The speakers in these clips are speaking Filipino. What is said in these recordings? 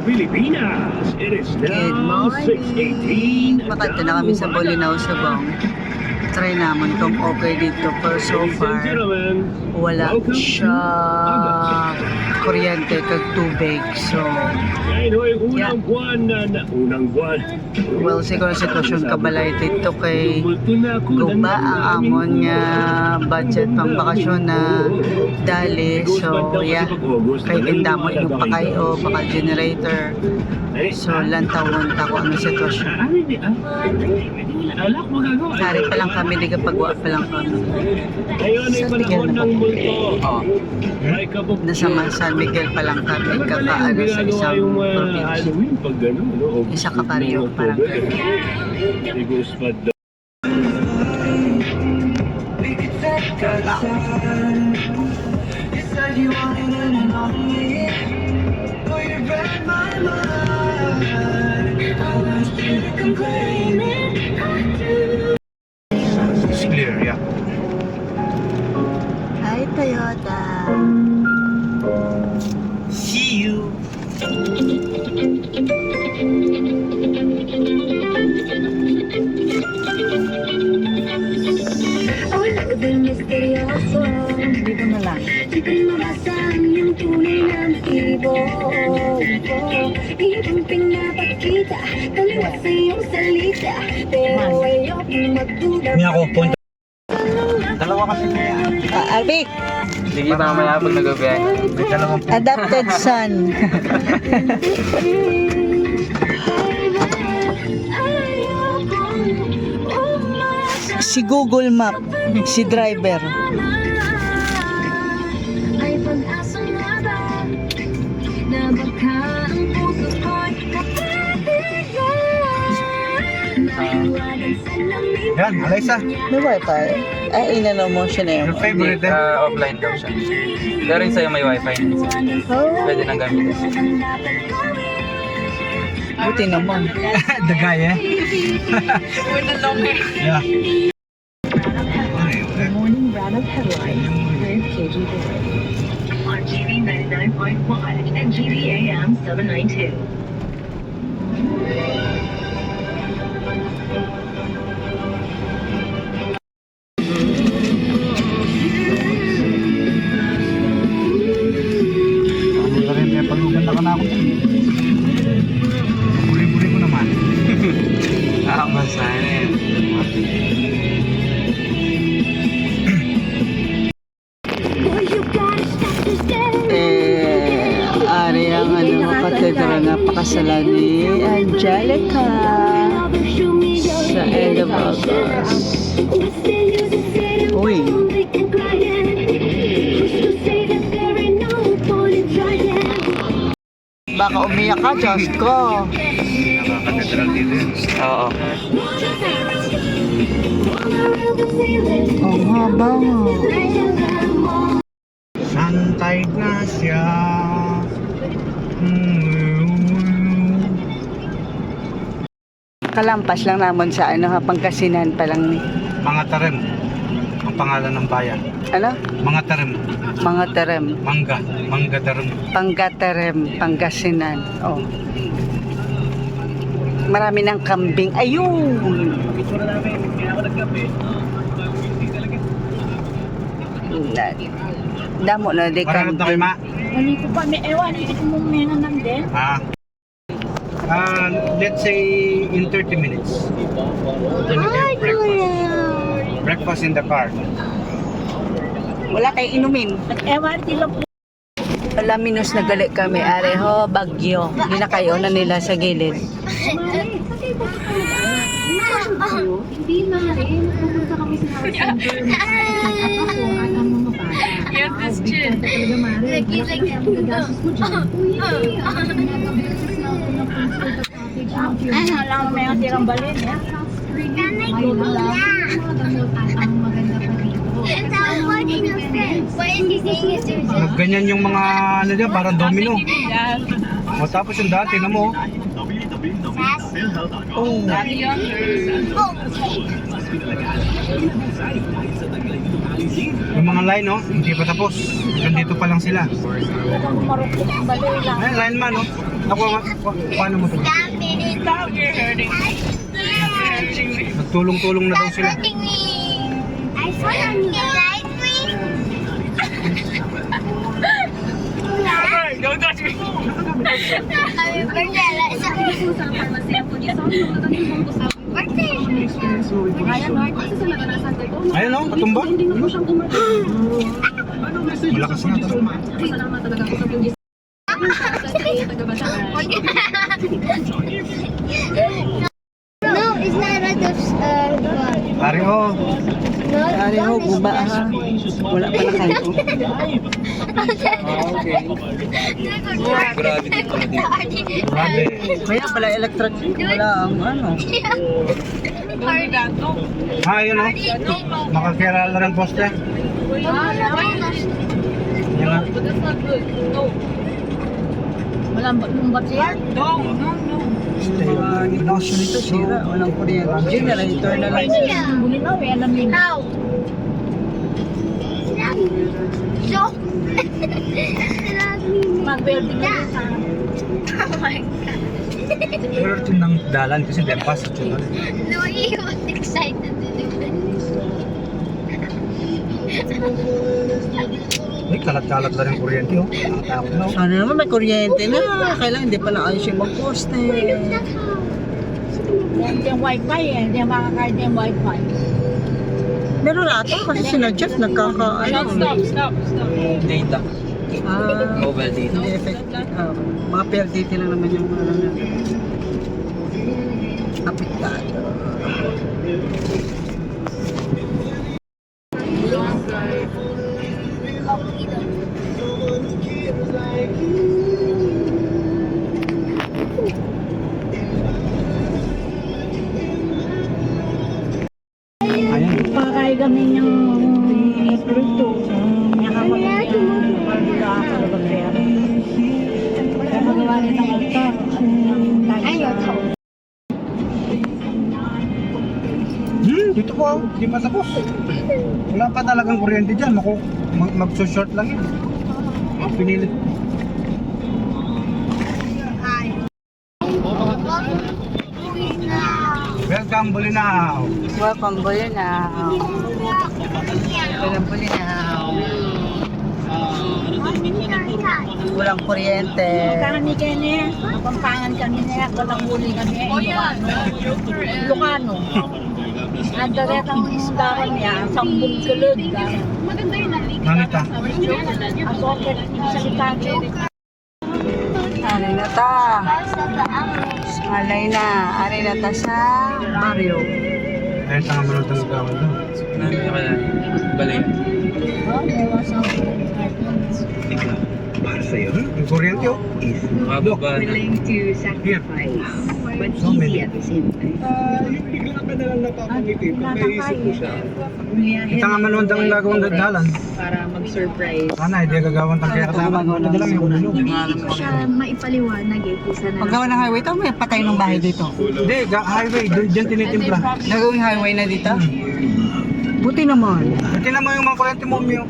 Pilipinas. It is Good now morning. 6:18. Makanta na kami sa Bolinao, Subang. Try naman kung okay dito. Pero so far, wala siya kuryente kag tubig. So, yeah. Unang buwan. Well, siguro sitwasyon kabalay dito kay guba ang amon nga budget pang bakasyon na dali. So, yeah. Kay tinda mo yung pakay o pakal generator. So, lantawon ta ko ano sitwasyon. Sari pa lang kami, di kapagwa pa lang kami. San Miguel na po. Nasa San Miguel pa lang kami, kakaano sa isang probinsya. Isa ka pariyo, parang It's clear, yeah. Hi, Toyota. See you. Dito na lang. May ako, point. Dalawa kasi kaya. Alvik, Sige, mamaya pag nag-ubiyan. May dalawang point. adopted son. Si Google Map, si driver. Ay pag-asa nga ba na baka ang puso ko'y kapatigan naiwanan sa lamig. Yan, Alaysa. May wifi? Ay, inano mo siya na Your yun. favorite eh? Offline daw siya. Pero rin sa'yo may wifi. Oh, Pwede nang gamitin. buti naman. The guy eh? Yeah. Morning roundup headlines with KG Boy on GV 99.1 and GV AM 792. Ano ka rin, may pag-uganda ka na ako. Buri-buri ko naman. Masaya na yan. Ari ang katedra na pakasalan ni Angelica sa end of August. Uy, baka umiyak ka, Diyos ko. Nakakatedral dito yun. Oo. Ang haba nga. Santa Ignacia. Kalampas lang naman sa Pangasinan pa lang ni. Mga Tarem. Ang pangalan ng bayan. Ano? Mga Tarem. Mga terem. Mangga. Mangga Tarem. Panggaterem, Pangasinan. Oh. Marami ng kambing. Ayun! Damo na di Parang na kayo, kambing. Ma? Hindi ko pa may ewan, hindi ko mong menanang din. Let's say in 30 minutes. Then we have breakfast. Breakfast in the car. Wala tayong inumin. Ewan, sila po. Laminos na gali kami. Areho, bagyo. Hindi na kayo na nila sa gilid. Hindi maaari, pupunta kami sa house center. Yes, this chin. Ano lang, may tirang balin, ya? Ganyan yung mga ano dyan, parang domino. O tapos yung dati na mo. Oh. Yung mga line, no? Hindi pa tapos. Nandito pa lang sila. Ay, line man, no? Ako nga, paano mo ito? Nagtulong-tulong na daw sila. Don't touch me! Ayun, no? Katumba. Malakas na ito. No, it's not a Pare, oh. Ari ho, guba ha. Wala pa na kayo. Grabe dito na dito. Grabe. Kaya pala electric, wala ang ano. Ayun, no? Makakirala ng poste. Yan nga. Negosyo nito sira, walang kuryente. Generator na lang. Mag-building na. Oh my God. Pero ito ng dalan kasi depas at yun. No, he was excited to do this. Ay, kalat-kalat na rin kuryente, oh. Nakatapos na, oh. Sana naman may kuryente na. Kailangan hindi pa naayos yung mag-poste. Yung wifi eh, hindi makakain yung wifi. Meron ata kasi sila Jeff nagkakaano. Stop. Data. Mobile data. Hindi effective. Mga PLDT lang naman yung ano na. Apektado. Ayan. Pakay kami ng April 2. Nakakapagyan ng pagkila ako ng pagkaya. Kaya magawa rin ng altar. Dito po, di pa tapos. Wala pa talagang kuryente dyan. Magso-short lang yun. Pinilit. Welcome, Bulinaw. Welcome, Bulinaw. Welcome, Bulinaw. Walang kuryente. Kami kami, pampangan kami na walang huli kami. Lucano. Ang daretang daran niya, sambong kulod. Nanita. Ang soket, sa likado. Ari na ta. Alay na. Ari na ta sa barrio. Ayun, tanga manood ng gawin doon. Nandito ka na. Balay. Yung kuryente, oh. Mababa na. To sacrifice, but So many. easy at the same time. Kita nga manood ang gagawang dalan. Para mag-surprise. Sana, hindi gagawang tangkera sa akin. Ito lang yung ulo. Hindi ko siya maipaliwanag eh. Kung sana Paggawa ng highway to, may patay ng bahay dito. Hindi, highway. Diyan tinitimpla. Nagawing highway na dito? Buti naman. Ito naman yung mga kuryente mo, Mio.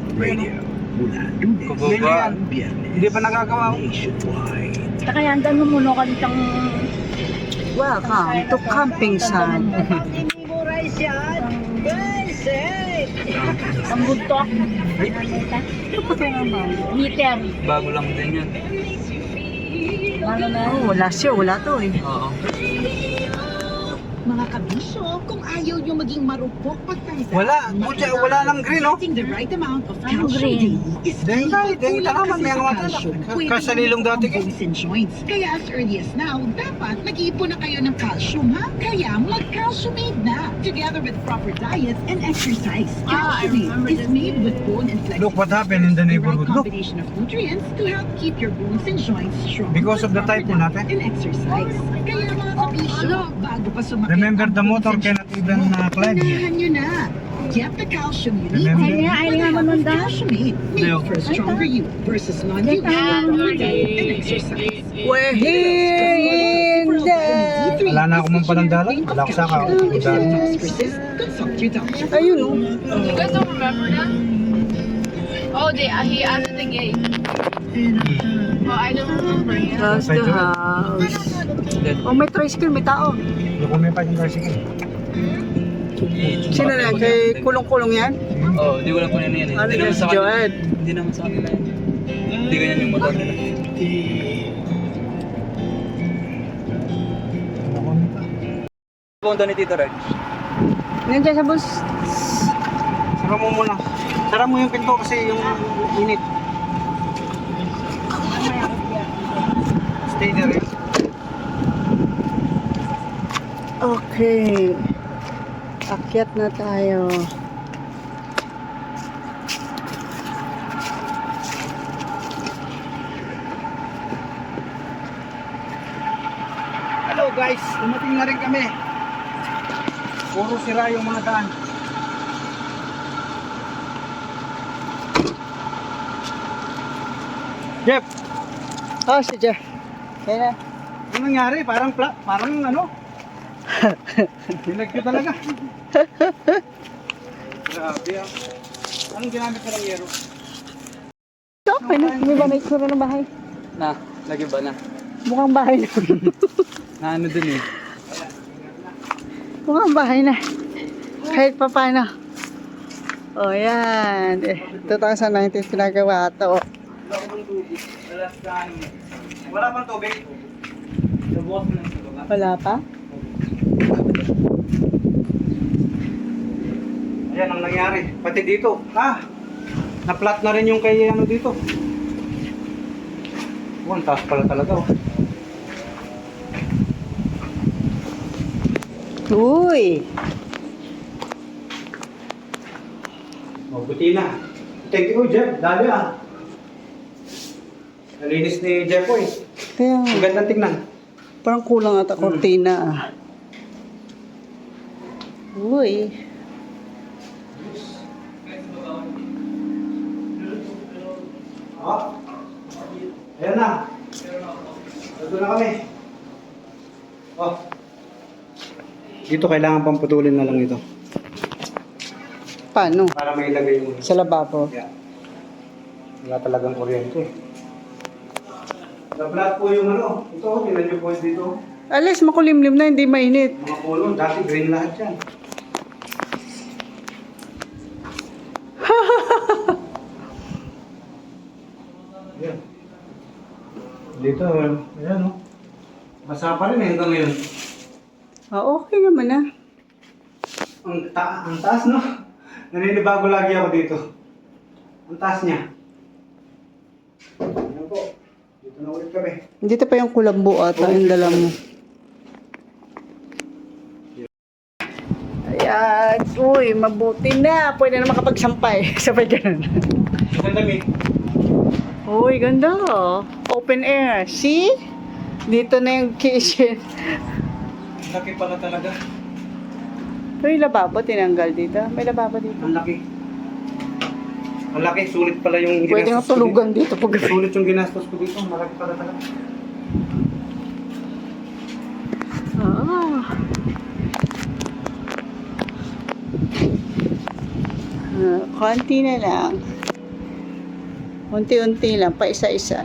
Kubaba. Hindi pa nagagawa. Kaya andan mo muna ka ditang Welcome to Camping Sun. ang buntok. Meter. Bago lang din yan. Ano na? Oh, last year wala to eh. Oo. Mga kabisyo, kung ayaw nyo maging marupok pagkaisa, Wala. Butya, wala lang green, oh. the right amount of Anong calcium green? daily is Dahil key. dahil tanaman, may mga Kulang kasi sa matala. calcium, Kasalilong dati pwede bones and joints. Kaya as early as now, dapat nag-iipon na kayo ng calcium, ha? Kaya mag-calciumate na, together with proper diet and exercise. Calciumate is made with bone and flexibility. Look what happened in the The right neighborhood. Look. combination of nutrients to help keep your bones and joints strong. Because of the Proper typhoon diet natin. and exercise. Kaya mga kabisyo, bago pa sumakit Remember, ang the motor bones and cannot even climb here. Unahan nyo na. Get the calcium you need Remember? today Ay, with nga Hemmer manunda. Calciumate. Made for a stronger you versus non-you diet and exercise. We're here in the... Wala na ako man palang dalan. Wala ko saka. Consult your doctor. Ayun oh. You guys don't remember that? Oh, he added the gate. Oh, I don't remember. Yeah. Close to house. Oh, may tricycle, may tao. Hindi ko may pa yung tricycle. Sino na? Kay kulong-kulong yan? Oo, di wala po na yan. Ano Hindi naman yan si sa kanila. Joed? Hindi naman sa kanila yan. Hindi ganyan yung motor nila. Punta ni Tito Reg. Nandiyan sa bus. Sara mo muna. Sara mo yung pinto kasi yung init. Stay there. Okay. Akyat na tayo. Hello guys, dumating na rin kami. Puro sira yung mga daan. Jeff, Oh, si Jeff. Kaya na. ano nangyari? Parang ano? Binagyo talaga. Grabe ah. Anong ginamit ka ng yero? Okay na. May ba may tsura ng bahay? Na, lagi ba na? Mukhang bahay na. Na ano dun eh. Mukhang bahay na. Kahit pa paano. Oh, yan. 2019 pinagawa ito. Wala pang tubig. Wala pa? Ayan ang nangyari. Pati dito. Na-flat na rin yung kay ano dito. Oh, ang taas pala talaga oh. Uy! Oh, buti na. Thank you, Jeff. Dali ah. Nalinis ni Jeff eh. Kaya Ang gandang tingnan. parang kulang ata kortina ah. Uy! Oh. Ayan na. Ito na kami. Oh. Dito kailangan pang putulin na lang ito. Paano? Para may ilagay yung... Sa lababo. Yeah. Wala talagang kuryente. Na-flat po yung ano. Ito, tingnan nyo po dito. Alis, makulimlim na, hindi mainit. Mga pulo, dati green lahat yan. Ayan. Dito, ayan o. Basa pa rin eh hanggang ngayon. Okay naman ah. Ang taas no? Naninibago lagi ako dito. Ang taas niya. Ayan po. Dito na ulit kami. Dito pa yung kulambo ata, yung dala mo. Ayan. Uy, mabuti na. Pwede na makapagsampay. Sabay ganun. Ang dami. Uy, ganda oh. Open air. See? Dito na yung kitchen. Laki pala talaga. Pero yung lababo tinanggal dito. May lababo dito. Ang laki. Ang laki. Sulit pala yung Pwede nga ginastos ko tulugan dito pag dito. Sulit yung ginastos ko dito. Malaki pala talaga. Konti na lang. Unti-unti lang, pa isa-isa.